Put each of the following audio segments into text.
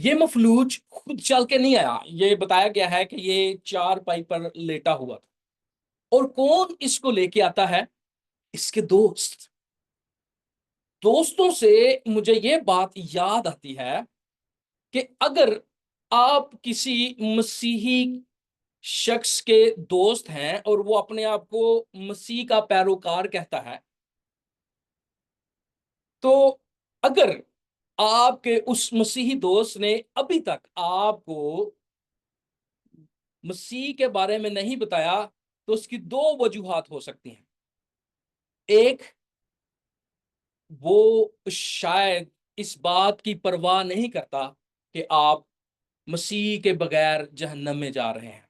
یہ مفلوج خود چل کے نہیں آیا، یہ بتایا گیا ہے کہ یہ چار پائی پر لیٹا ہوا تھا۔ اور کون اس کو لے کے آتا ہے؟ اس کے دوست۔ دوستوں سے مجھے یہ بات یاد آتی ہے کہ اگر آپ کسی مسیحی شخص کے دوست ہیں اور وہ اپنے آپ کو مسیح کا پیروکار کہتا ہے، تو اگر آپ کے اس مسیحی دوست نے ابھی تک آپ کو مسیح کے بارے میں نہیں بتایا، تو اس کی دو وجوہات ہو سکتی ہیں۔ ایک، وہ شاید اس بات کی پرواہ نہیں کرتا کہ آپ مسیح کے بغیر جہنم میں جا رہے ہیں۔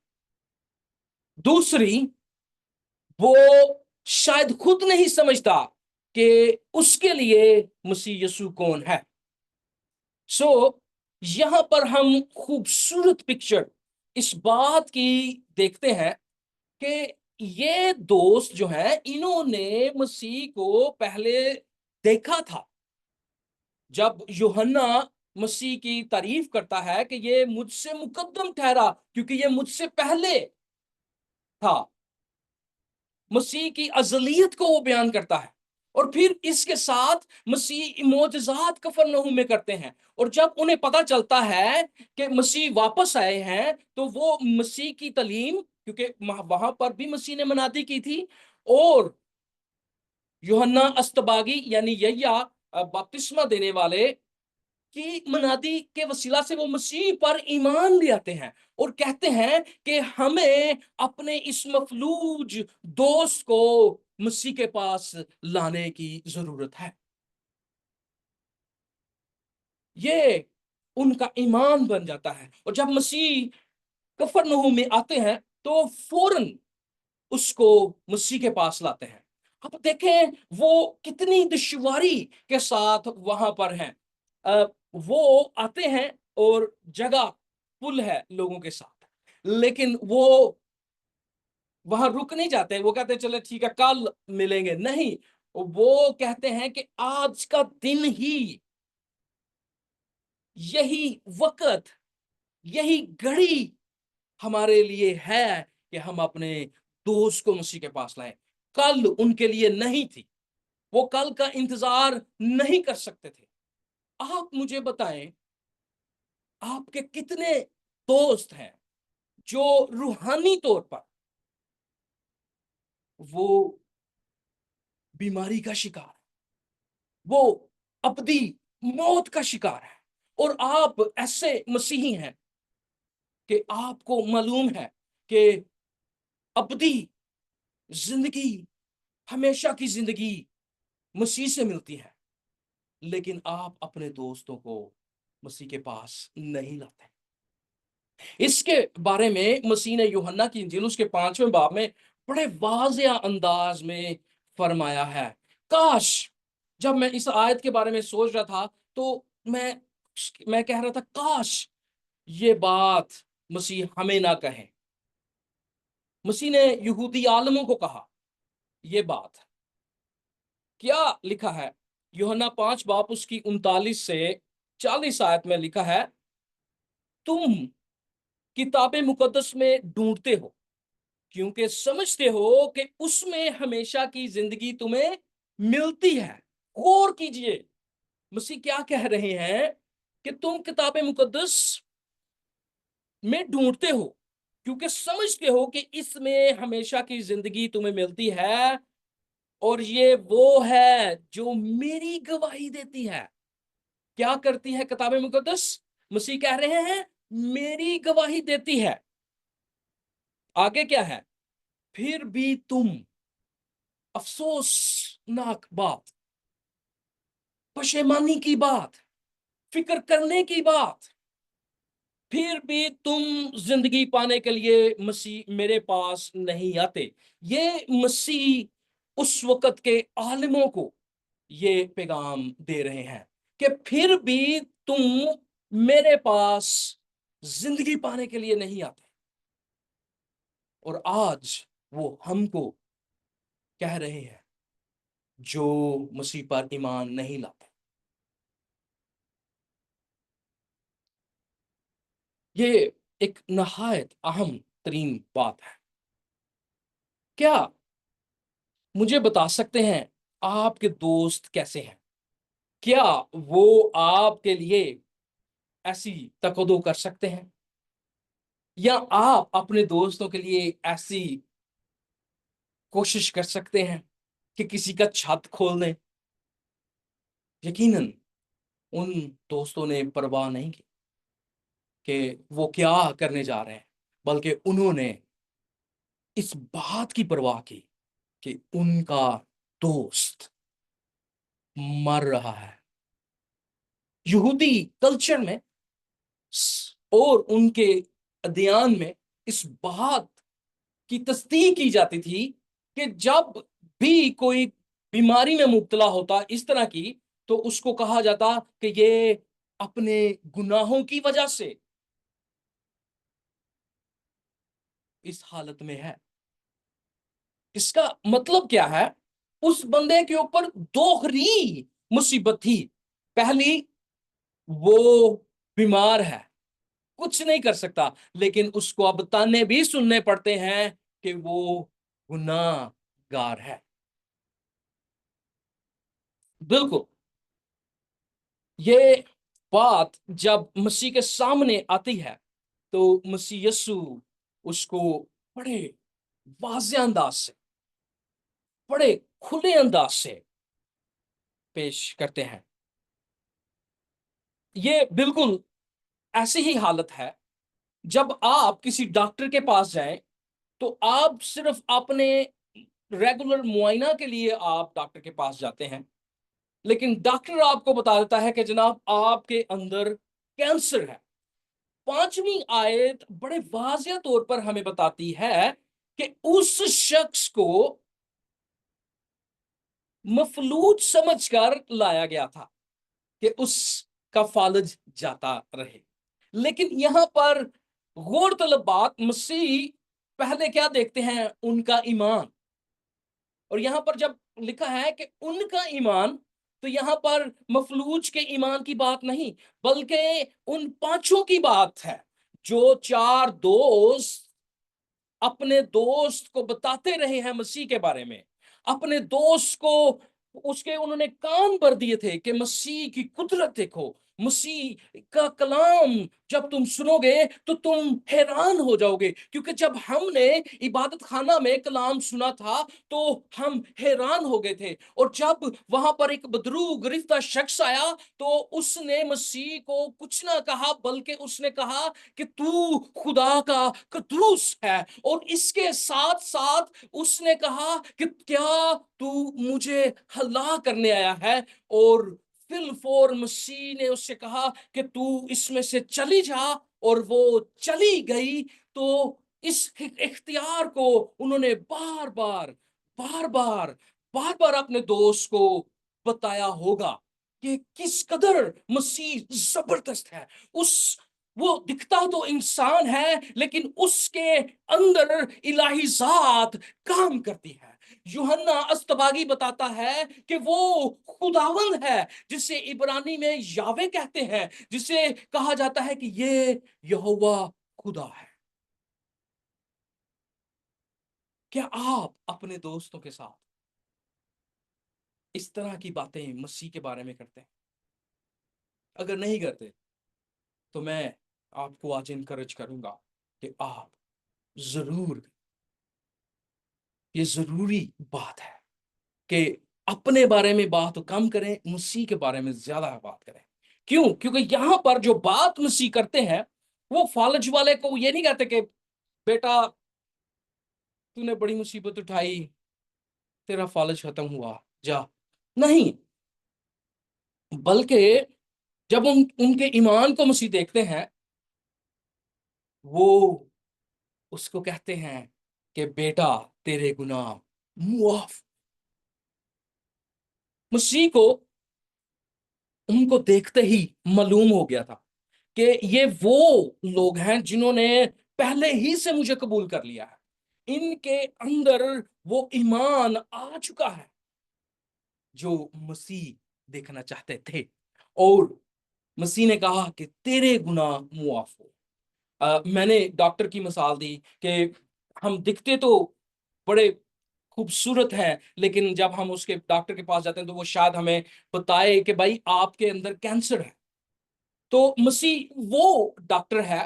دوسری، وہ شاید خود نہیں سمجھتا کہ اس کے لیے مسیح یسوع کون ہے۔ یہاں پر ہم خوبصورت پکچر اس بات کی دیکھتے ہیں کہ یہ دوست جو ہیں، انہوں نے مسیح کو پہلے دیکھا تھا۔ جب یوحنا مسیح کی تعریف کرتا ہے کہ یہ مجھ سے مقدم ٹھہرا کیونکہ یہ مجھ سے پہلے تھا، مسیح کی ازلیت کو وہ بیان کرتا ہے۔ اور پھر اس کے ساتھ مسیح معجزات کفرنہوم میں کرتے ہیں، اور جب انہیں پتا چلتا ہے کہ مسیح واپس آئے ہیں، تو وہ مسیح کی تعلیم، کیونکہ وہاں پر بھی مسیح نے منادی کی تھی، اور یوحنا استباغی یعنی یحییٰ بپتسمہ دینے والے کی منادی کے وسیلہ سے وہ مسیح پر ایمان لے آتے ہیں اور کہتے ہیں کہ ہمیں اپنے اس مفلوج دوست کو مسیح کے پاس لانے کی ضرورت ہے۔ یہ ان کا ایمان بن جاتا ہے، اور جب مسیح کفرنہوم میں آتے ہیں تو فوراً اس کو مسیح کے پاس لاتے ہیں۔ اب دیکھیں وہ کتنی دشواری کے ساتھ وہاں پر ہیں۔ وہ آتے ہیں اور جگہ پل ہے لوگوں کے ساتھ، لیکن وہ وہاں رک نہیں جاتے، وہ کہتے ہیں چلے ٹھیک ہے کل ملیں گے، نہیں، وہ کہتے ہیں کہ آج کا دن ہی، یہی وقت، یہی گھڑی ہمارے لیے ہے کہ ہم اپنے دوست کو مسیح کے پاس لائیں۔ کل ان کے لیے نہیں تھی، وہ کل کا انتظار نہیں کر سکتے تھے۔ آپ مجھے بتائیں، آپ کے کتنے دوست ہیں جو روحانی طور پر وہ بیماری کا شکار ہے، وہ ابدی موت کا شکار ہے، اور آپ ایسے مسیحی ہیں کہ آپ کو معلوم ہے کہ ابدی زندگی، ہمیشہ کی زندگی مسیح سے ملتی ہے، لیکن آپ اپنے دوستوں کو مسیح کے پاس نہیں لاتے۔ اس کے بارے میں مسیح نے یوحنا کی انجیل اس کے 5ویں باب میں بڑے واضح انداز میں فرمایا ہے۔ کاش، جب میں اس آیت کے بارے میں سوچ رہا تھا تو میں کہہ رہا تھا کاش یہ بات مسیح ہمیں نہ کہیں۔ مسیح نے یہودی عالموں کو کہا یہ بات، کیا لکھا ہے؟ یوحنا 5 باب اس کی 39 سے 40 آیت میں لکھا ہے، تم کتاب مقدس میں ڈھونڈتے ہو کیونکہ سمجھتے ہو کہ اس میں ہمیشہ کی زندگی تمہیں ملتی ہے۔ غور کیجئے، مسیح کیا کہہ رہے ہیں کہ تم کتاب مقدس میں ڈھونڈتے ہو کیونکہ سمجھتے ہو کہ اس میں ہمیشہ کی زندگی تمہیں ملتی ہے، اور یہ وہ ہے جو میری گواہی دیتی ہے۔ کیا کرتی ہے کتاب مقدس؟ مسیح کہہ رہے ہیں میری گواہی دیتی ہے۔ آگے کیا ہے؟ پھر بھی تم، افسوسناک بات، پشیمانی کی بات، فکر کرنے کی بات، پھر بھی تم زندگی پانے کے لیے مسیح میرے پاس نہیں آتے۔ یہ مسیح اس وقت کے عالموں کو یہ پیغام دے رہے ہیں کہ پھر بھی تم میرے پاس زندگی پانے کے لیے نہیں آتے۔ اور آج وہ ہم کو کہہ رہے ہیں جو مسیح پر ایمان نہیں لاتے۔ یہ ایک نہایت اہم ترین بات ہے۔ کیا مجھے بتا سکتے ہیں آپ کے دوست کیسے ہیں؟ کیا وہ آپ کے لیے ایسی تقدو کر سکتے ہیں، یا آپ اپنے دوستوں کے لیے ایسی کوشش کر سکتے ہیں کہ کسی کا چھت کھول دیں؟ یقیناً ان دوستوں نے پرواہ نہیں کی کہ وہ کیا کرنے جا رہے ہیں، بلکہ انہوں نے اس بات کی پرواہ کی کہ ان کا دوست مر رہا ہے۔ یہودی کلچر میں اور ان کے ادیان میں اس بات کی تصدیق کی جاتی تھی کہ جب بھی کوئی بیماری میں مبتلا ہوتا اس طرح کی، تو اس کو کہا جاتا کہ یہ اپنے گناہوں کی وجہ سے اس حالت میں ہے۔ اس کا مطلب کیا ہے؟ اس بندے کے اوپر دوہری مصیبت تھی۔ پہلی، وہ بیمار ہے، کچھ نہیں کر سکتا، لیکن اس کو اب تانے بھی سننے پڑتے ہیں کہ وہ گناہ گار ہے۔ بالکل، یہ بات جب مسیح کے سامنے آتی ہے تو مسیح یسوع اس کو بڑے واضح انداز سے، بڑے کھلے انداز سے پیش کرتے ہیں۔ یہ بالکل ایسی ہی حالت ہے جب آپ کسی ڈاکٹر کے پاس جائیں تو آپ صرف اپنے ریگولر معائنہ کے لیے آپ ڈاکٹر کے پاس جاتے ہیں، لیکن ڈاکٹر آپ کو بتا دیتا ہے کہ جناب آپ کے اندر کینسر ہے۔ پانچویں آیت بڑے واضح طور پر ہمیں بتاتی ہے کہ اس شخص کو مفلوج سمجھ کر لایا گیا تھا کہ اس کا فالج جاتا رہے۔ لیکن یہاں پر غور طلب بات، مسیح پہلے کیا دیکھتے ہیں؟ ان کا ایمان۔ اور یہاں پر جب لکھا ہے کہ ان کا ایمان، تو یہاں پر مفلوج کے ایمان کی بات نہیں، بلکہ ان پانچوں کی بات ہے جو چار دوست اپنے دوست کو بتاتے رہے ہیں مسیح کے بارے میں۔ اپنے دوست کو اس کے انہوں نے کان بھر دیے تھے کہ مسیح کی قدرت دیکھو، مسیح کا کلام جب تم سنو گے تو تم حیران ہو جاؤ گے، کیونکہ جب ہم نے عبادت خانہ میں کلام سنا تھا تو ہم حیران ہو گئے تھے۔ اور جب وہاں پر ایک بدرو گرفتہ شخص آیا تو اس نے مسیح کو کچھ نہ کہا، بلکہ اس نے کہا کہ تو خدا کا قدوس ہے، اور اس کے ساتھ ساتھ اس نے کہا کہ کیا تو مجھے ہلاک کرنے آیا ہے؟ اور فی الفور مسیح نے اس سے کہا کہ تو اس میں سے چلی جا، اور وہ چلی گئی۔ تو اس اختیار کو انہوں نے بار بار بار بار بار بار اپنے دوست کو بتایا ہوگا کہ کس قدر مسیح زبردست ہے۔ وہ دکھتا تو انسان ہے، لیکن اس کے اندر الہی ذات کام کرتی ہے۔ یوحنا استباغی بتاتا ہے کہ وہ خداوند ہے، جسے عبرانی میں یاوے کہتے ہیں، جسے کہا جاتا ہے کہ یہ یہوہ خدا ہے۔ کیا آپ اپنے دوستوں کے ساتھ اس طرح کی باتیں مسیح کے بارے میں کرتے ہیں؟ اگر نہیں کرتے تو میں آپ کو آج انکرج کروں گا کہ آپ ضرور، یہ ضروری بات ہے کہ اپنے بارے میں بات کم کریں، مسیح کے بارے میں زیادہ بات کریں۔ کیوں؟ کیونکہ یہاں پر جو بات مسیح کرتے ہیں، وہ فالج والے کو یہ نہیں کہتے کہ بیٹا تو نے بڑی مصیبت اٹھائی، تیرا فالج ختم ہوا، جا۔ نہیں، بلکہ جب ان کے ایمان کو مسیح دیکھتے ہیں، وہ اس کو کہتے ہیں کہ بیٹا تیرے گناہ معاف۔ مسیح کو ان کو دیکھتے ہی معلوم ہو گیا تھا کہ یہ وہ لوگ ہیں جنہوں نے پہلے ہی سے مجھے قبول کر لیا ہے، ان کے اندر وہ ایمان آ چکا ہے جو مسیح دیکھنا چاہتے تھے۔ اور مسیح نے کہا کہ تیرے گناہ معاف ہو۔ میں نے ڈاکٹر کی مثال دی کہ ہم دکھتے تو بڑے خوبصورت ہیں، لیکن جب ہم اس کے ڈاکٹر کے پاس جاتے ہیں تو وہ شاید ہمیں بتائے کہ بھائی آپ کے اندر کینسر ہے۔ تو مسیح وہ ڈاکٹر ہے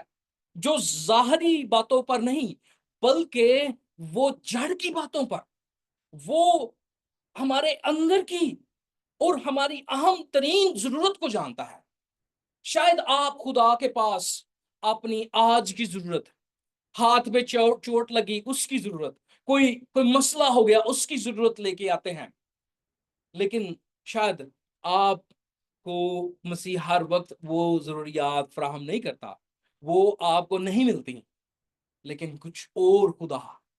جو ظاہری باتوں پر نہیں، بلکہ وہ جڑ کی باتوں پر، وہ ہمارے اندر کی اور ہماری اہم ترین ضرورت کو جانتا ہے۔ شاید آپ خدا کے پاس اپنی آج کی ضرورت، ہاتھ پہ چوٹ لگی اس کی ضرورت، کوئی مسئلہ ہو گیا اس کی ضرورت لے کے آتے ہیں، لیکن شاید آپ کو مسیح ہر وقت وہ ضروریات فراہم نہیں کرتا، وہ آپ کو نہیں ملتی، لیکن کچھ اور خدا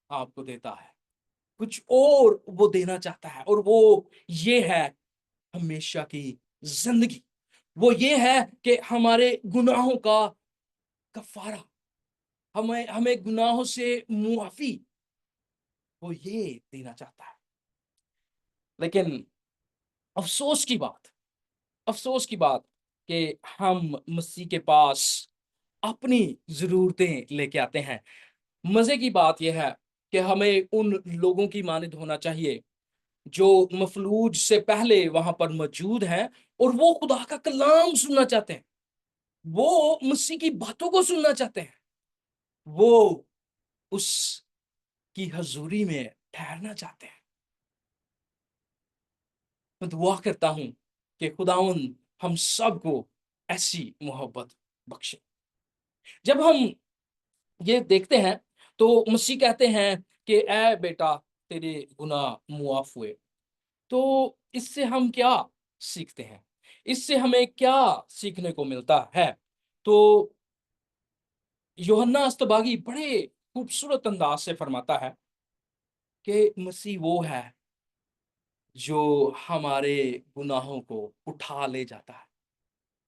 آپ کو دیتا ہے، کچھ اور وہ دینا چاہتا ہے، اور وہ یہ ہے ہمیشہ کی زندگی، وہ یہ ہے کہ ہمارے گناہوں کا کفارہ، ہمیں گناہوں سے معافی، وہ یہ دینا چاہتا ہے۔ لیکن افسوس کی بات، افسوس کی بات کہ ہم مسیح کے پاس اپنی ضرورتیں لے کے آتے ہیں۔ مزے کی بات یہ ہے کہ ہمیں ان لوگوں کی مانند ہونا چاہیے جو مفلوج سے پہلے وہاں پر موجود ہیں اور وہ خدا کا کلام سننا چاہتے ہیں، وہ مسیح کی باتوں کو سننا چاہتے ہیں، وہ اس کی حضوری میں ٹھہرنا چاہتے ہیں۔ میں دعا کرتا ہوں کہ خداوند ہم سب کو ایسی محبت بخشے۔ جب ہم یہ دیکھتے ہیں تو مسیح کہتے ہیں کہ اے بیٹا تیرے گناہ معاف ہوئے، تو اس سے ہم کیا سیکھتے ہیں؟ اس سے ہمیں کیا سیکھنے کو ملتا ہے؟ تو یوحنا استباغی بڑے خوبصورت انداز سے فرماتا ہے کہ مسیح وہ ہے جو ہمارے گناہوں کو اٹھا لے جاتا ہے،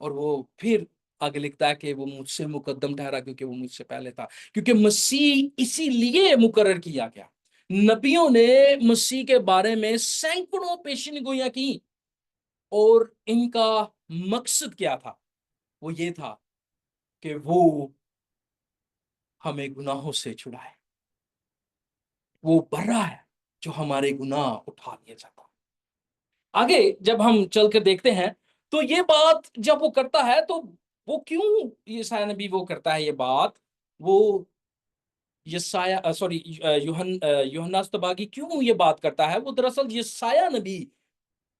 اور وہ پھر آگے لکھتا ہے کہ وہ مجھ سے مقدم ٹھہرا کیونکہ وہ مجھ سے پہلے تھا، کیونکہ مسیح اسی لیے مقرر کیا گیا۔ نبیوں نے مسیح کے بارے میں سینکڑوں پیشین گوئیاں کی، اور ان کا مقصد کیا تھا؟ وہ یہ تھا کہ وہ ہمیں گناہوں سے چھڑائے، وہ برا ہے جو ہمارے گناہ اٹھا لیا جاتا۔ آگے جب ہم چل کر دیکھتے ہیں تو یہ بات جب وہ کرتا ہے تو وہ کیوں، یسایہ نبی وہ کرتا ہے یہ بات، وہ یوحنا استباغی کیوں یہ بات کرتا ہے؟ وہ دراصل یسایہ نبی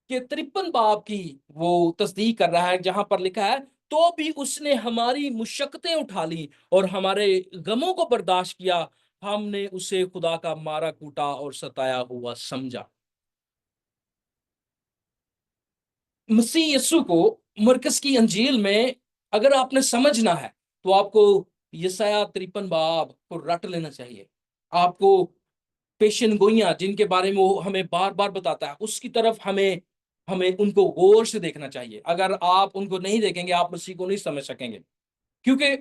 کے 53 باب کی وہ تصدیق کر رہا ہے، جہاں پر لکھا ہے تو بھی اس نے ہماری مشقتیں اٹھا لی اور ہمارے غموں کو برداشت کیا، ہم نے اسے خدا کا مارا کوٹا اور ستایا ہوا سمجھا۔ مسیح یسوع کو مرکز کی انجیل میں اگر آپ نے سمجھنا ہے تو آپ کو یسایہ 53 باب کو رٹ لینا چاہیے۔ آپ کو پیشن گوئیاں جن کے بارے میں وہ ہمیں بار بار بتاتا ہے، اس کی طرف ہمیں ان کو غور سے دیکھنا چاہیے۔ اگر آپ ان کو نہیں دیکھیں گے آپ مسیح کو نہیں سمجھ سکیں گے، کیونکہ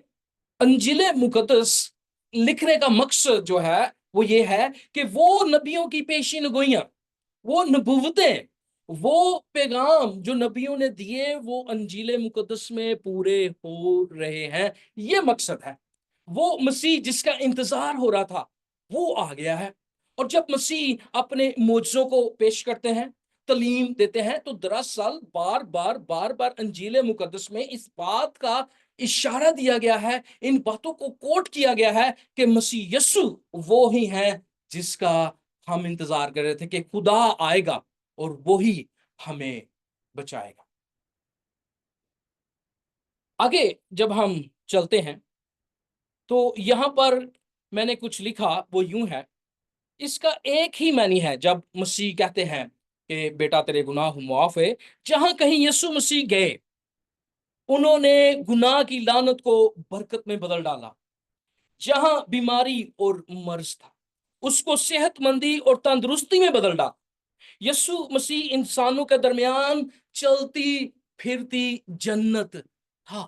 انجیل مقدس لکھنے کا مقصد جو ہے وہ یہ ہے کہ وہ نبیوں کی پیشین گوئیاں، وہ نبوتیں، وہ پیغام جو نبیوں نے دیے وہ انجیل مقدس میں پورے ہو رہے ہیں، یہ مقصد ہے۔ وہ مسیح جس کا انتظار ہو رہا تھا وہ آ گیا ہے، اور جب مسیح اپنے معجزوں کو پیش کرتے ہیں، تعلیم دیتے ہیں، تو دراصل بار بار انجیل مقدس میں اس بات کا اشارہ دیا گیا ہے، ان باتوں کو کوٹ کیا گیا ہے کہ مسیح یسوع وہ ہی ہیں جس کا ہم انتظار کر رہے تھے کہ خدا آئے گا اور وہی ہمیں بچائے گا۔ آگے جب ہم چلتے ہیں تو یہاں پر میں نے کچھ لکھا، وہ یوں ہے، اس کا ایک ہی معنی ہے جب مسیح کہتے ہیں کہ بیٹا تیرے گناہ معاف ہے۔ جہاں کہیں یسوع مسیح گئے انہوں نے گناہ کی لعنت کو برکت میں بدل ڈالا، جہاں بیماری اور مرض تھا اس کو صحت مندی اور تندرستی میں بدل ڈالا۔ یسوع مسیح انسانوں کے درمیان چلتی پھرتی جنت تھا۔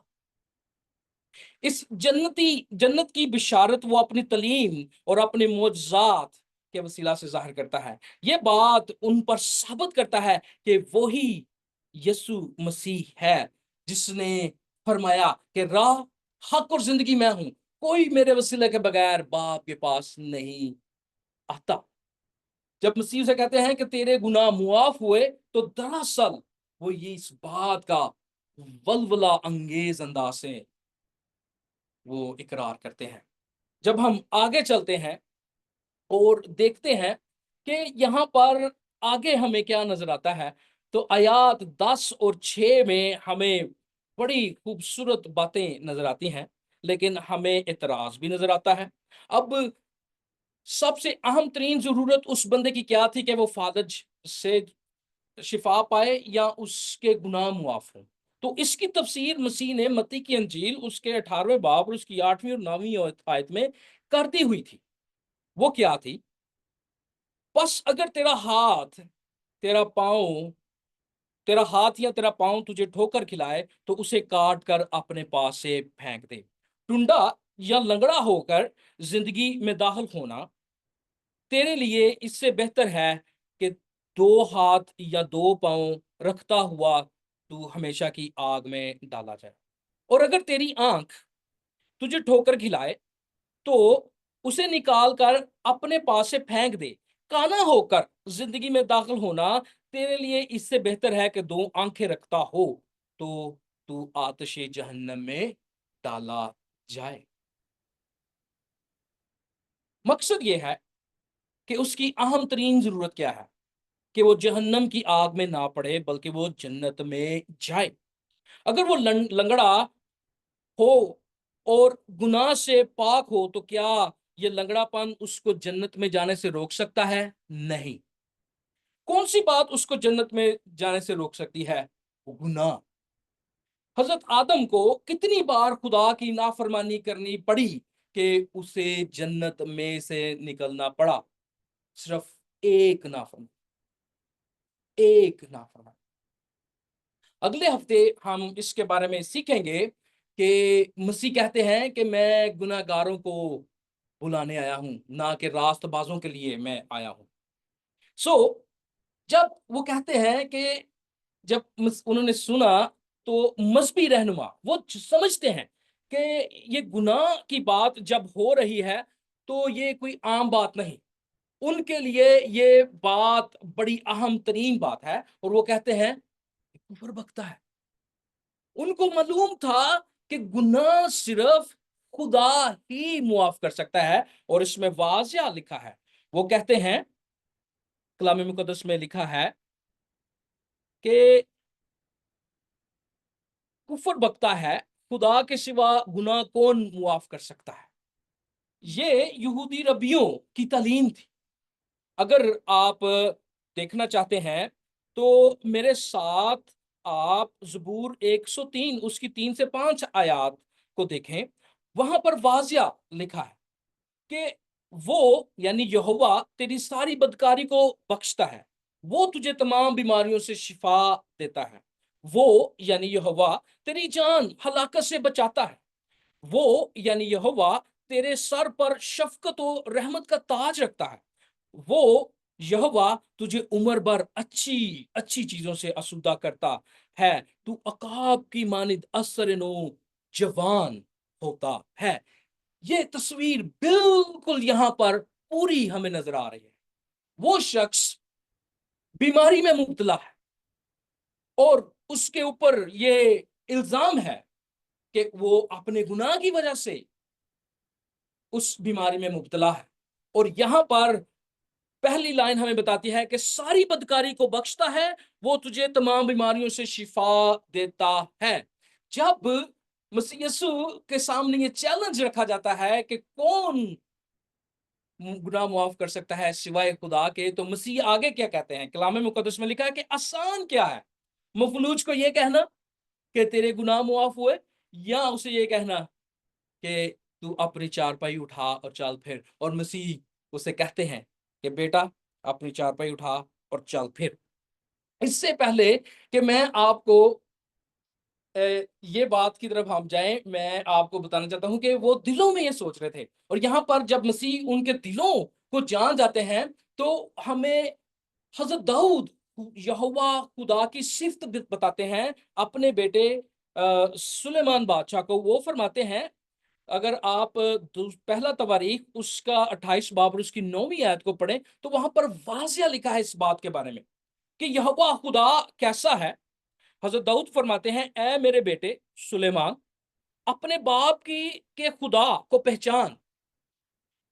اس جنت کی بشارت وہ اپنی تعلیم اور اپنے معجزات کے وسیلہ سے ظاہر کرتا ہے۔ یہ بات ان پر ثابت کرتا ہے کہ وہی یسوع مسیح ہے جس نے فرمایا کہ راہ، حق اور زندگی میں ہوں، کوئی میرے وسیلے کے بغیر باپ کے پاس نہیں آتا۔ جب مسیح سے کہتے ہیں کہ تیرے گناہ معاف ہوئے، تو دراصل وہ یہ اس بات کا ولولہ انگیز انداز سے وہ اقرار کرتے ہیں۔ جب ہم آگے چلتے ہیں اور دیکھتے ہیں کہ یہاں پر آگے ہمیں کیا نظر آتا ہے، تو آیات 10 اور 6 میں ہمیں بڑی خوبصورت باتیں نظر آتی ہیں، لیکن ہمیں اعتراض بھی نظر آتا ہے۔ اب سب سے اہم ترین ضرورت اس بندے کی کیا تھی کہ وہ فالج سے شفا پائے یا اس کے گناہ معاف ہوں؟ تو اس کی تفسیر مسیح نے متی کی انجیل اس کے 18ویں باب اور اس کی 8ویں اور 9ویں آیت میں کر دی ہوئی تھی۔ وہ کیا تھی؟ بس اگر تیرا ہاتھ یا تیرا پاؤں تجھے ٹھوکر کھلائے تو اسے کاٹ کر اپنے پاس سے پھینک دے۔ ٹنڈا یا لنگڑا ہو کر زندگی میں داخل ہونا تیرے لیے اس سے بہتر ہے کہ 2 ہاتھ یا 2 پاؤں رکھتا ہوا تو ہمیشہ کی آگ میں ڈالا جائے۔ اور اگر تیری آنکھ تجھے ٹھوکر کھلائے تو اسے نکال کر اپنے پاس سے پھینک دے۔ کانا ہو کر زندگی میں داخل ہونا تیرے لیے اس سے بہتر ہے کہ 2 آنکھیں رکھتا ہو تو آتش جہنم میں ڈالا جائے۔ مقصد یہ ہے کہ اس کی اہم ترین ضرورت کیا ہے کہ وہ جہنم کی آگ میں نہ پڑے بلکہ وہ جنت میں جائے۔ اگر وہ لنگڑا ہو اور گناہ سے پاک ہو تو کیا یہ لنگڑا پن اس کو جنت میں جانے سے روک سکتا ہے؟ نہیں۔ کون سی بات اس کو جنت میں جانے سے روک سکتی ہے؟ گناہ۔ حضرت آدم کو کتنی بار خدا کی نافرمانی کرنی پڑی کہ اسے جنت میں سے نکلنا پڑا؟ صرف ایک نافرمانی، ایک نافرمانی۔ اگلے ہفتے ہم اس کے بارے میں سیکھیں گے کہ مسیح کہتے ہیں کہ میں گناہ گاروں کو بلانے آیا ہوں، نہ کہ راست بازوں کے لیے میں آیا ہوں۔ جب وہ کہتے ہیں کہ جب انہوں نے سنا تو مذہبی رہنما وہ سمجھتے ہیں کہ یہ گناہ کی بات جب ہو رہی ہے تو یہ کوئی عام بات نہیں، ان کے لیے یہ بات بڑی اہم ترین بات ہے، اور وہ کہتے ہیں کفر بکتا ہے۔ ان کو معلوم تھا کہ گناہ صرف خدا ہی معاف کر سکتا ہے، اور اس میں واضح لکھا ہے، وہ کہتے ہیں کلام مقدس میں لکھا ہے کہ کفر بکتا ہے، خدا کے سوا گناہ کون معاف کر سکتا ہے۔ یہ یہودی ربیوں کی تعلیم تھی۔ اگر آپ دیکھنا چاہتے ہیں تو میرے ساتھ آپ زبور 103 اس کی 3 سے 5 آیات کو دیکھیں، وہاں پر واضح لکھا ہے کہ وہ یعنی یہوہ تیری ساری بدکاری کو بخشتا ہے، وہ تجھے تمام بیماریوں سے شفا دیتا ہے، وہ یعنی یہوہ تیری جان ہلاکت سے بچاتا ہے، وہ یعنی یہوہ تیرے سر پر شفقت و رحمت کا تاج رکھتا ہے، وہ یہوہ تجھے عمر بھر اچھی اچھی چیزوں سے آسودہ کرتا ہے، تو عقاب کی مانند اثر نو جوان ہوتا ہے۔ یہ تصویر بالکل یہاں پر پوری ہمیں نظر آ رہی ہے۔ وہ شخص بیماری میں مبتلا ہے اور اس کے اوپر یہ الزام ہے کہ وہ اپنے گناہ کی وجہ سے اس بیماری میں مبتلا ہے، اور یہاں پر پہلی لائن ہمیں بتاتی ہے کہ ساری بدکاری کو بخشتا ہے، وہ تجھے تمام بیماریوں سے شفا دیتا ہے۔ جب مسیح یسوع کے سامنے یہ چیلنج رکھا جاتا ہے کہ کون گناہ معاف کر سکتا ہے سوائے خدا کے، تو مسیح آگے کیا کہتے ہیں؟ کلام مقدس میں لکھا ہے کہ آسان کیا ہے مفلوج کو یہ کہنا کہ تیرے گناہ معاف ہوئے، یا اسے یہ کہنا کہ تو اپنی چارپائی اٹھا اور چل پھر؟ اور مسیح اسے کہتے ہیں کہ بیٹا اپنی چارپائی اٹھا اور چل پھر۔ اس سے پہلے کہ میں آپ کو یہ بات کی طرف ہم جائیں، میں آپ کو بتانا چاہتا ہوں کہ وہ دلوں میں یہ سوچ رہے تھے، اور یہاں پر جب مسیح ان کے دلوں کو جان جاتے ہیں تو ہمیں حضرت داؤد یہوہ خدا کی صفت بتاتے ہیں اپنے بیٹے سلیمان بادشاہ کو۔ وہ فرماتے ہیں اگر آپ پہلا تواریخ اس کا 28 باب اور اس کی 9ویں آیت کو پڑھیں تو وہاں پر واضح لکھا ہے اس بات کے بارے میں کہ یہوہ خدا کیسا ہے۔ حضرت داؤد فرماتے ہیں، اے میرے بیٹے سلیمان، اپنے باپ کی کے خدا کو پہچان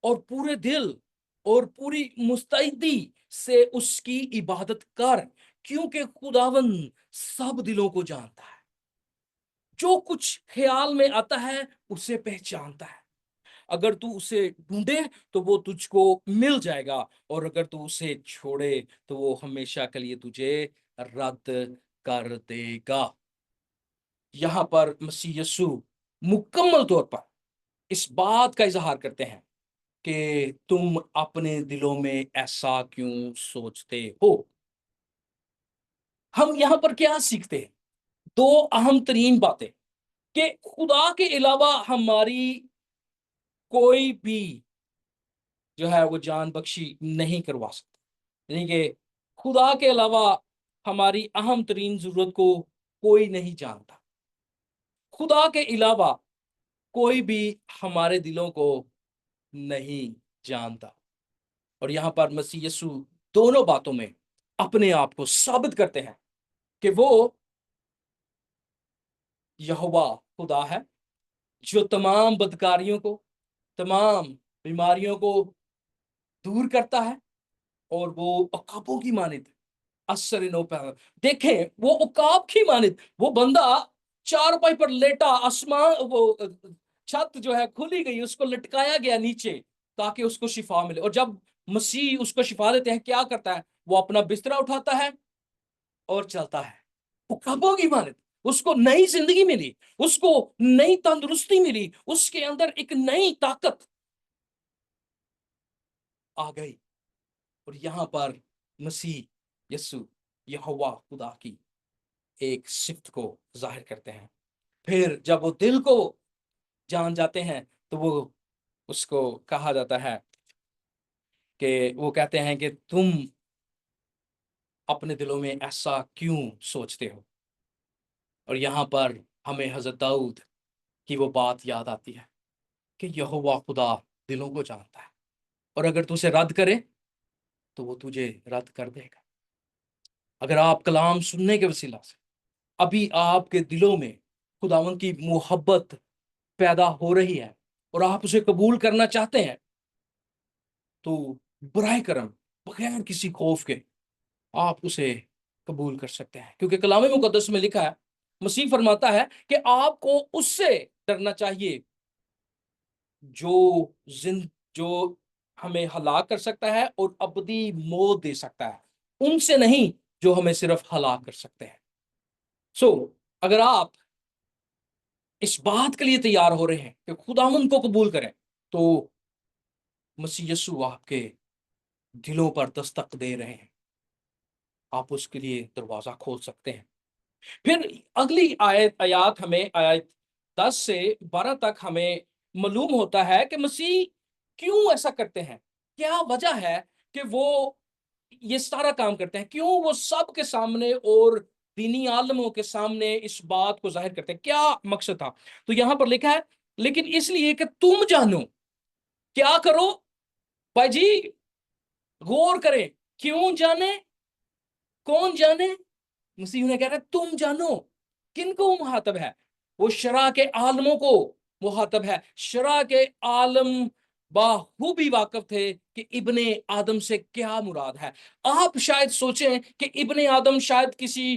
اور پورے دل اور پوری مستعدی سے اس کی عبادت کر، کیونکہ خداوند سب دلوں کو جانتا ہے، جو کچھ خیال میں آتا ہے اسے پہچانتا ہے۔ اگر تو اسے ڈھونڈے تو وہ تجھ کو مل جائے گا، اور اگر تو اسے چھوڑے تو وہ ہمیشہ کے لیے تجھے رد کر دے گا۔ یہاں پر مسیح یسوع مکمل طور پر اس بات کا اظہار کرتے ہیں کہ تم اپنے دلوں میں ایسا کیوں سوچتے ہو۔ ہم یہاں پر کیا سیکھتے ہیں؟ دو اہم ترین باتیں، کہ خدا کے علاوہ ہماری کوئی بھی جو ہے وہ جان بخشی نہیں کروا سکتا، یعنی کہ خدا کے علاوہ ہماری اہم ترین ضرورت کو کوئی نہیں جانتا۔ خدا کے علاوہ کوئی بھی ہمارے دلوں کو نہیں جانتا۔ اور یہاں پر مسیح یسوع دونوں باتوں میں اپنے آپ کو ثابت کرتے ہیں کہ وہ یہوہ خدا ہے، جو تمام بدکاریوں کو، تمام بیماریوں کو دور کرتا ہے، اور وہ عقابوں کی مانند اثر نو پہ دیکھیں، وہ عقاب کی مانند وہ بندہ چارپائی پر لیٹا، آسمان وہ چھت جو ہے کھلی گئی، اس کو لٹکایا گیا نیچے تاکہ اس کو شفا ملے، اور جب مسیح اس کو شفا دیتے ہیں کیا کرتا ہے؟ وہ اپنا بستر اٹھاتا ہے اور چلتا ہے عقابوں کی مانند۔ اس کو نئی زندگی ملی، اس کو نئی تندرستی ملی، اس کے اندر ایک نئی طاقت آ گئی۔ اور یہاں پر مسیح یسوع یہوہ خدا کی ایک صفت کو ظاہر کرتے ہیں۔ پھر جب وہ دل کو جان جاتے ہیں تو وہ اس کو کہا جاتا ہے کہ وہ کہتے ہیں کہ تم اپنے دلوں میں ایسا کیوں سوچتے ہو۔ اور یہاں پر ہمیں حضرت داؤد کی وہ بات یاد آتی ہے کہ یہوہ خدا دلوں کو جانتا ہے، اور اگر تو اسے رد کرے تو وہ تجھے رد کر دے گا۔ اگر آپ کلام سننے کے وسیلہ سے ابھی آپ کے دلوں میں خداوند کی محبت پیدا ہو رہی ہے اور آپ اسے قبول کرنا چاہتے ہیں، تو براہ کرم بغیر کسی خوف کے آپ اسے قبول کر سکتے ہیں، کیونکہ کلام مقدس میں لکھا ہے، مسیح فرماتا ہے کہ آپ کو اس سے ڈرنا چاہیے جو جو ہمیں ہلاک کر سکتا ہے اور ابدی موت دے سکتا ہے، ان سے نہیں جو ہمیں صرف ہلاک کر سکتے ہیں۔ اگر آپ اس بات کے لیے تیار ہو رہے ہیں کہ خداوند کو قبول کریں، تو مسیح یسوع آپ کے دلوں پر دستک دے رہے ہیں، آپ اس کے لیے دروازہ کھول سکتے ہیں۔ پھر اگلی آیات ہمیں آیت 10 سے 12 تک ہمیں معلوم ہوتا ہے کہ مسیح کیوں ایسا کرتے ہیں، کیا وجہ ہے کہ وہ یہ سارا کام کرتے ہیں، کیوں وہ سب کے سامنے اور دینی عالموں کے سامنے اس بات کو ظاہر کرتے ہیں، کیا مقصد تھا؟ تو یہاں پر لکھا ہے، لیکن اس لیے کہ تم جانو۔ کیا کرو بھائی جی؟ غور کریں، کیوں جانے، کون جانے؟ مسیح نے کہہ رہا ہے تم جانو۔ کن کو مخاطب ہے؟ وہ شرع کے عالموں کو مخاطب ہے۔ شرع کے عالم باخوبی واقف تھے کہ ابن آدم سے کیا مراد ہے۔ آپ شاید سوچیں کہ ابن آدم شاید کسی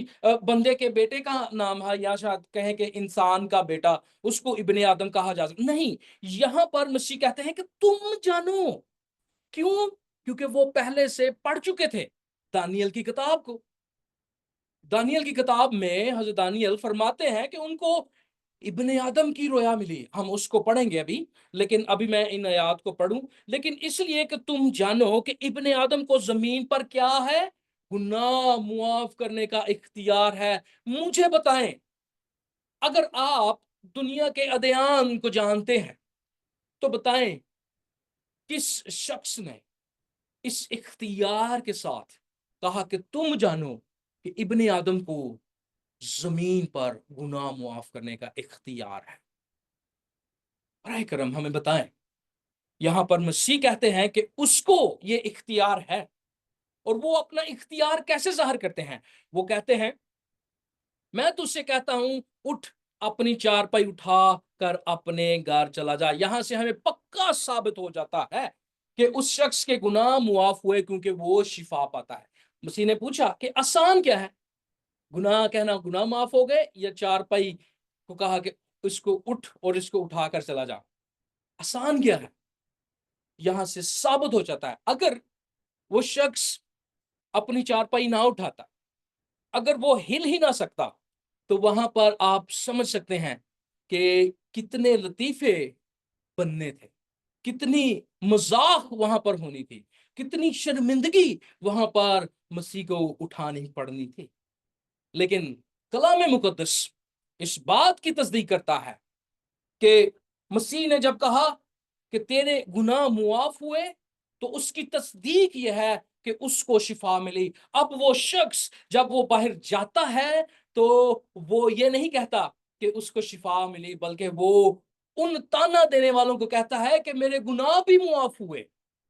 بندے کے بیٹے کا نام ہے، یا شاید کہیں کہ انسان کا بیٹا، اس کو ابن آدم کہا جا سکتا نہیں۔ یہاں پر مسیح کہتے ہیں کہ تم جانو۔ کیوں؟ کیونکہ وہ پہلے سے پڑھ چکے تھے دانیل کی کتاب کو۔ دانیل کی کتاب میں حضرت دانیل فرماتے ہیں کہ ان کو ابن آدم کی رویا ملی۔ ہم اس کو پڑھیں گے ابھی، لیکن ابھی میں ان آیات کو پڑھوں۔ لیکن اس لیے کہ تم جانو کہ ابن آدم کو زمین پر کیا ہے؟ گناہ معاف کرنے کا اختیار ہے۔ مجھے بتائیں، اگر آپ دنیا کے ادیان کو جانتے ہیں تو بتائیں کس شخص نے اس اختیار کے ساتھ کہا کہ تم جانو کہ ابن آدم کو زمین پر گناہ معاف کرنے کا اختیار ہے؟ براہ کرم ہمیں بتائیں، یہاں پر مسیح کہتے ہیں کہ اس کو یہ اختیار ہے، اور وہ اپنا اختیار کیسے ظاہر کرتے ہیں؟ وہ کہتے ہیں میں تجھ سے کہتا ہوں اٹھ، اپنی چارپائی اٹھا کر اپنے گھر چلا جا۔ یہاں سے ہمیں پکا ثابت ہو جاتا ہے کہ اس شخص کے گناہ معاف ہوئے کیونکہ وہ شفا پاتا ہے۔ مسیح نے پوچھا کہ آسان کیا ہے، گناہ کہنا گناہ معاف ہو گئے، یا چارپائی کو کہا کہ اس کو اٹھ اور اس کو اٹھا کر چلا جا؟ آسان کیا ہے؟ یہاں سے ثابت ہو جاتا ہے اگر وہ شخص اپنی چارپائی نہ اٹھاتا، اگر وہ ہل ہی نہ سکتا، تو وہاں پر آپ سمجھ سکتے ہیں کہ کتنے لطیفے بننے تھے، کتنی مذاق وہاں پر ہونی تھی، کتنی شرمندگی وہاں پر مسیح کو اٹھانی پڑنی تھی۔ لیکن کلام مقدس اس بات کی تصدیق کرتا ہے کہ مسیح نے جب کہا کہ تیرے گناہ معاف ہوئے، تو اس کی تصدیق یہ ہے کہ اس کو شفا ملی۔ اب وہ شخص جب وہ باہر جاتا ہے تو وہ یہ نہیں کہتا کہ اس کو شفا ملی، بلکہ وہ ان تانا دینے والوں کو کہتا ہے کہ میرے گناہ بھی معاف ہوئے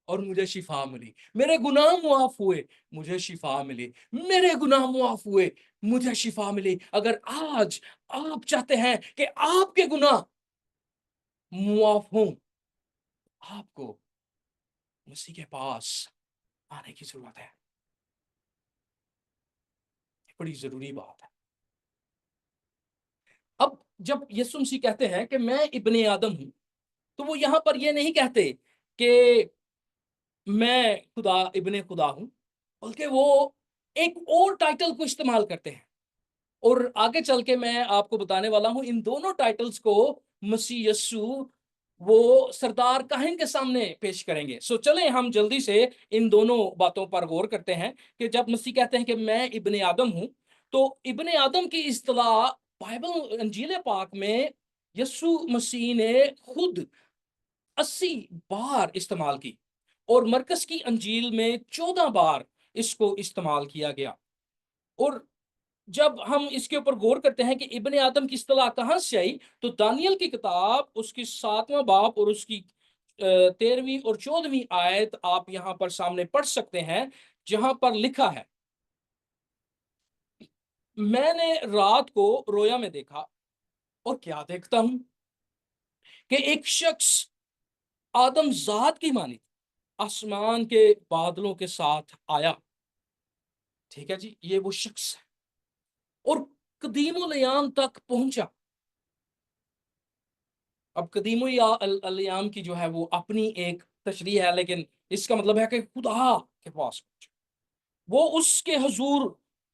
اور مجھے شفا ملی، میرے گناہ معاف ہوئے، مجھے شفا ملی، میرے گناہ معاف ہوئے، مجھے شفا ملی۔ اگر آج آپ چاہتے ہیں کہ آپ کے گناہ معاف ہوں، آپ کو مسیح کے پاس آنے کی ضرورت ہے۔ یہ بڑی ضروری بات ہے۔ اب جب یسوع مسیح کہتے ہیں کہ میں ابن آدم ہوں، تو وہ یہاں پر یہ نہیں کہتے کہ میں خدا ابن خدا ہوں، بلکہ وہ ایک اور ٹائٹل کو استعمال کرتے ہیں، اور آگے چل کے میں آپ کو بتانے والا ہوں ان دونوں ٹائٹلز کو مسیح یسوع وہ سردار کاہن کے سامنے پیش کریں گے۔ سو چلیں ہم جلدی سے ان دونوں باتوں پر غور کرتے ہیں کہ جب مسیح کہتے ہیں کہ میں ابن آدم ہوں، تو ابن آدم کی اصطلاح بائبل انجیل پاک میں یسوع مسیح نے خود 80 بار استعمال کی، اور مرکز کی انجیل میں 14 بار اس کو استعمال کیا گیا۔ اور جب ہم اس کے اوپر غور کرتے ہیں کہ ابن آدم کی اصطلاح کہاں سے آئی، تو دانیل کی کتاب اس کی 7واں باب اور اس کی 13ویں اور 14ویں آیت آپ یہاں پر سامنے پڑھ سکتے ہیں، جہاں پر لکھا ہے میں نے رات کو رویا میں دیکھا، اور کیا دیکھتا ہوں کہ ایک شخص آدم ذات کی مانی آسمان کے بادلوں کے ساتھ آیا۔ ٹھیک ہے جی، یہ وہ شخص ہے، اور قدیم الیام تک پہنچا۔ اب قدیم الیام کی جو ہے وہ اپنی ایک تشریح ہے، لیکن اس کا مطلب ہے کہ خدا کے پاس پہنچا۔ وہ اس کے حضور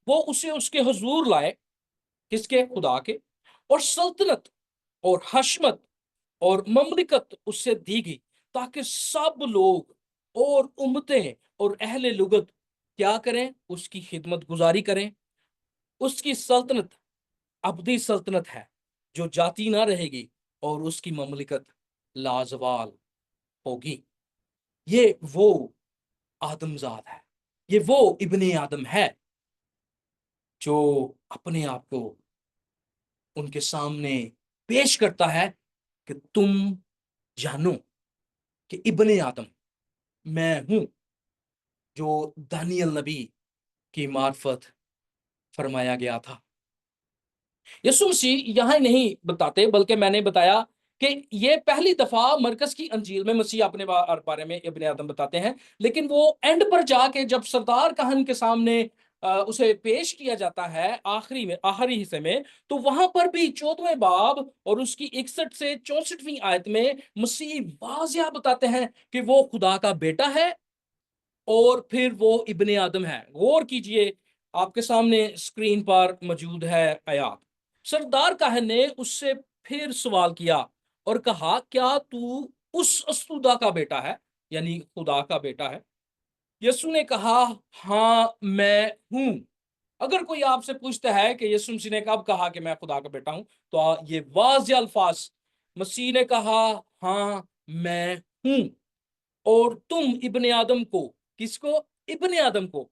وہ اسے اس کے حضور لائے، کس کے؟ خدا کے، اور سلطنت اور حشمت اور مملکت اس سے دی گئی، تاکہ سب لوگ اور امتیں اور اہل لغت کیا کریں؟ اس کی خدمت گزاری کریں۔ اس کی سلطنت ابدی سلطنت ہے جو جاتی نہ رہے گی، اور اس کی مملکت لازوال ہوگی۔ یہ وہ آدم ذات ہے، یہ وہ ابن آدم ہے جو اپنے آپ کو ان کے سامنے پیش کرتا ہے کہ تم جانو کہ ابن آدم میں ہوں، جو دانیل نبی کی معرفت فرمایا گیا تھا۔ یسوع مسیح یہاں نہیں بتاتے، بلکہ میں نے بتایا کہ یہ پہلی دفعہ مرکز کی انجیل میں مسیح اپنے بارے میں ابن آدم بتاتے ہیں، لیکن وہ اینڈ پر جا کے جب سردار کاہن کے سامنے اسے پیش کیا جاتا ہے آخری حصے میں، تو وہاں پر بھی 14ویں باب اور اس کی 61 سے 64ویں آیت میں مسیح واضح بتاتے ہیں کہ وہ خدا کا بیٹا ہے، اور پھر وہ ابن آدم ہے۔ غور کیجئے، آپ کے سامنے اسکرین پر موجود ہے آیات۔ سردار کاہن نے اس سے پھر سوال کیا اور کہا کیا تو اس استودا کا بیٹا ہے، یعنی خدا کا بیٹا ہے؟ یسوع نے کہا ہاں میں ہوں۔ اگر کوئی آپ سے پوچھتا ہے کہ یسوع مسیح نے کب کہا کہ میں خدا کا بیٹا ہوں، تو یہ واضح الفاظ، مسیح نے کہا ہاں میں ہوں، اور تم ابن آدم کو، کس کو؟ ابن آدم کو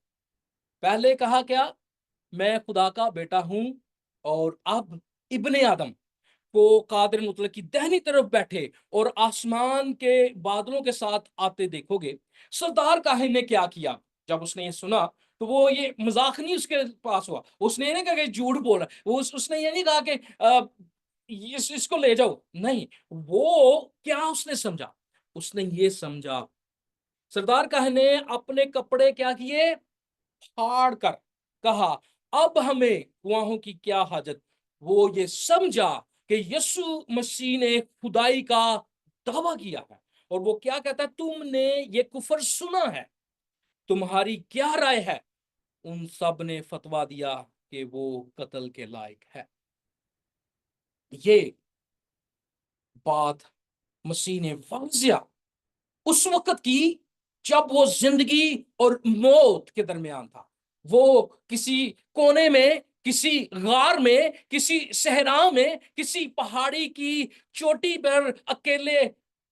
پہلے کہا کیا؟ میں خدا کا بیٹا ہوں، اور اب ابن آدم کو قادر مطلق کی دہنی طرف بیٹھے اور آسمان کے بادلوں کے ساتھ آتے دیکھو گے۔ سردار کاہن نے کیا کیا جب اس نے یہ سنا؟ تو وہ یہ مذاق نہیں اس کے پاس ہوا، اس نے نہیں کہا کہ جھوٹ بول رہا ہے، وہ اس نے یہ نہیں کہا کہ اس کو لے جاؤ، نہیں، وہ کیا اس نے سمجھا؟ اس نے یہ سمجھا، سردار کاہن نے اپنے کپڑے کیا کیے؟ پھاڑ کر کہا اب ہمیں گواہوں کی کیا حاجت۔ وہ یہ سمجھا کہ یسوع مسیح نے خدائی کا دعویٰ کیا ہے، اور وہ کیا کہتا ہے؟ تم نے یہ کفر سنا ہے، تمہاری کیا رائے ہے؟ ان سب نے فتویٰ دیا کہ وہ قتل کے لائق ہے۔ یہ بات مسیح نے واضح اس وقت کی جب وہ زندگی اور موت کے درمیان تھا۔ وہ کسی کونے میں، کسی غار میں، کسی صحرا میں، کسی پہاڑی کی چوٹی پر اکیلے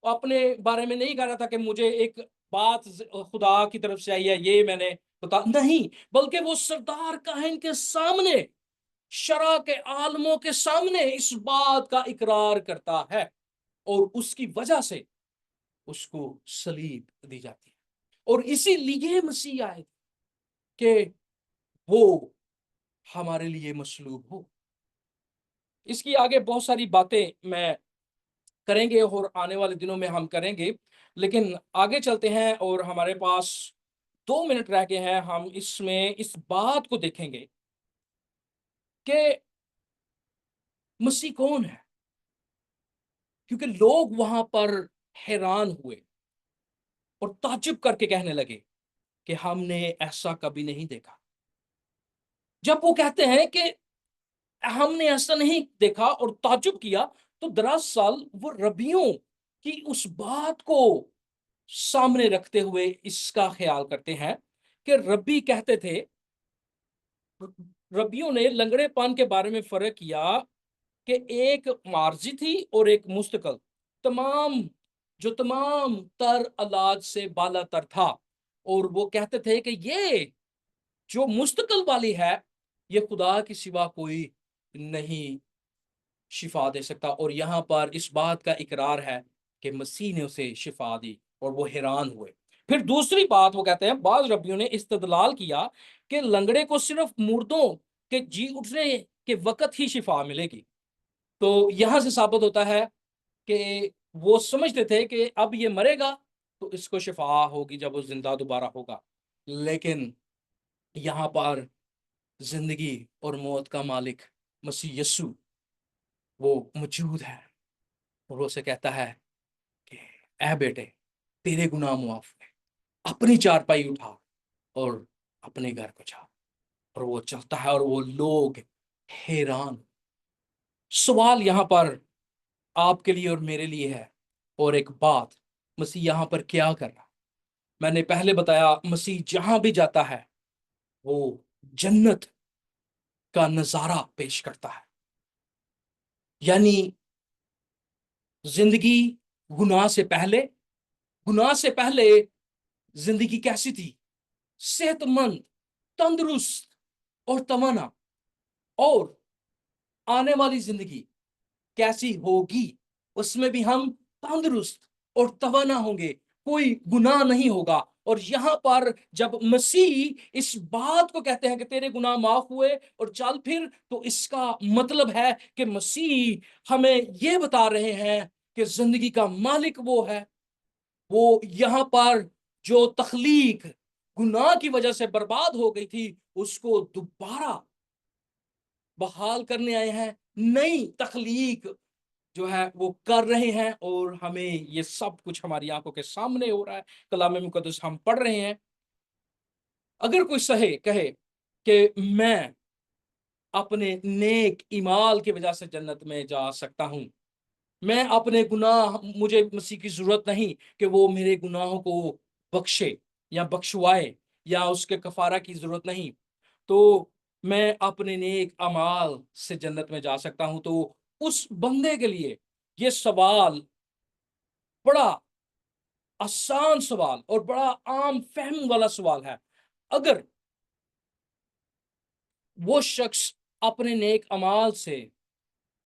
اپنے بارے میں نہیں کہہ رہا تھا کہ مجھے ایک بات خدا کی طرف سے آئی ہے، یہ میں نے بتا نہیں، بلکہ وہ سردار کاہن کے سامنے، شرع کے عالموں کے سامنے اس بات کا اقرار کرتا ہے، اور اس کی وجہ سے اس کو صلیب دی جاتی ہے۔ اور اسی لیے مسیح آئے کہ وہ ہمارے لیے مصلوب ہو۔ اس کی آگے بہت ساری باتیں میں کریں گے اور آنے والے دنوں میں ہم کریں گے، لیکن آگے چلتے ہیں اور ہمارے پاس 2 منٹ رہ گئے ہیں۔ ہم اس میں اس بات کو دیکھیں گے کہ مسیح کون ہے، کیونکہ لوگ وہاں پر حیران ہوئے اور تعجب کر کے کہنے لگے کہ ہم نے ایسا کبھی نہیں دیکھا۔ جب وہ کہتے ہیں کہ ہم نے ایسا نہیں دیکھا اور تعجب کیا، تو دراصل وہ ربیوں کی اس بات کو سامنے رکھتے ہوئے اس کا خیال کرتے ہیں کہ ربی کہتے تھے، ربیوں نے لنگڑے پان کے بارے میں فرق کیا کہ ایک مارزی تھی اور ایک مستقل، تمام تر علاج سے بالا تر تھا، اور وہ کہتے تھے کہ یہ جو مستقل والی ہے یہ خدا کی سوا کوئی نہیں شفا دے سکتا، اور یہاں پر اس بات کا اقرار ہے کہ مسیح نے اسے شفا دی، اور وہ حیران ہوئے۔ پھر دوسری بات وہ کہتے ہیں، بعض ربیوں نے استدلال کیا کہ لنگڑے کو صرف مردوں کے جی اٹھنے کے وقت ہی شفا ملے گی۔ تو یہاں سے ثابت ہوتا ہے کہ وہ سمجھتے تھے کہ اب یہ مرے گا تو اس کو شفا ہوگی جب وہ زندہ دوبارہ ہوگا، لیکن یہاں پر زندگی اور موت کا مالک مسیح یسوع وہ موجود ہے، اور وہ اسے کہتا ہے کہ اے بیٹے تیرے گناہ معاف ہوئے، اپنی چارپائی اٹھا اور اپنے گھر کو جا، اور وہ چلتا ہے اور وہ لوگ حیران۔ سوال یہاں پر آپ کے لیے اور میرے لیے ہے، اور ایک بات، مسیح یہاں پر کیا کر رہا؟ میں نے پہلے بتایا مسیح جہاں بھی جاتا ہے وہ جنت کا نظارہ پیش کرتا ہے، یعنی زندگی گناہ سے پہلے زندگی کیسی تھی؟ صحت مند، تندرست اور توانا، اور آنے والی زندگی کیسی ہوگی؟ اس میں بھی ہم تندرست اور توانا ہوں گے، کوئی گناہ نہیں ہوگا۔ اور یہاں پر جب مسیح اس بات کو کہتے ہیں کہ تیرے گناہ معاف ہوئے اور چل پھر، تو اس کا مطلب ہے کہ مسیح ہمیں یہ بتا رہے ہیں کہ زندگی کا مالک وہ ہے، وہ یہاں پر جو تخلیق گناہ کی وجہ سے برباد ہو گئی تھی اس کو دوبارہ بحال کرنے آئے ہیں، نئی تخلیق جو ہے وہ کر رہے ہیں، اور ہمیں یہ سب کچھ ہماری آنکھوں کے سامنے ہو رہا ہے، کلام مقدس ہم پڑھ رہے ہیں۔ اگر کوئی کہے کہ میں اپنے نیک اعمال کی وجہ سے جنت میں جا سکتا ہوں، میں اپنے گناہ، مجھے مسیح کی ضرورت نہیں کہ وہ میرے گناہوں کو بخشے یا بخشوائے، یا اس کے کفارہ کی ضرورت نہیں، تو میں اپنے نیک اعمال سے جنت میں جا سکتا ہوں، تو اس بندے کے لیے یہ سوال بڑا آسان سوال اور بڑا عام فہم والا سوال ہے۔ اگر وہ شخص اپنے نیک اعمال سے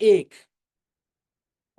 1।